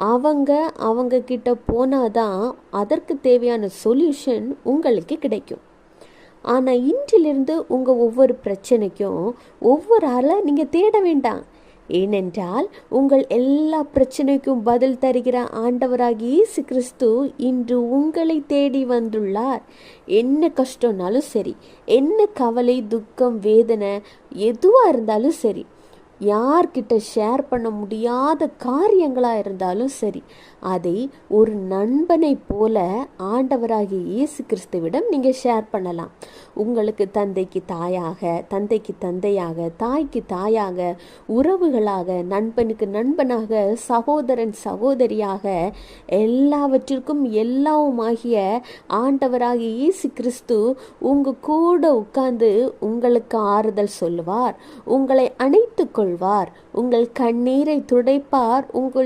அவங்க அவங்க கிட்ட போனாதான் அதற்கு தேவையான சொல்யூஷன் உங்களுக்கு கிடைக்கும். ஆனால் இன்றிலிருந்து உங்கள் ஒவ்வொரு பிரச்சனைக்கும் ஒவ்வொரு ஆளை நீங்கள் தேட வேண்டாம். ஏனென்றால் உங்கள் எல்லா பிரச்சனைக்கும் பதில் தருகிற ஆண்டவராகிய இயேசு கிறிஸ்து இன்று உங்களை தேடி வந்துள்ளார். என்ன கஷ்டம்னாலும் சரி, என்ன கவலை, துக்கம், வேதனை எதுவாக இருந்தாலும் சரி, யார்கிட்ட ஷேர் பண்ண முடியாத காரியங்களாக இருந்தாலும் சரி, அதை ஒரு நண்பனை போல ஆண்டவராகிய இயேசு கிறிஸ்துவிடம் நீங்கள் ஷேர் பண்ணலாம். உங்களுக்கு தந்தைக்கு தாயாக, தந்தைக்கு தந்தையாக, தாய்க்கு தாயாக, உறவுகளாக, நண்பனுக்கு நண்பனாக, சகோதரன் சகோதரியாக, எல்லாவற்றிற்கும் எல்லாவுமாகிய ஆண்டவராகிய இயேசு கிறிஸ்து உங்கள் கூட உட்கார்ந்து உங்களுக்கு ஆறுதல் சொல்லுவார், உங்களை அணைத்து கொள்வார், உங்கள் கண்ணீரை துடைப்பார், உங்கள்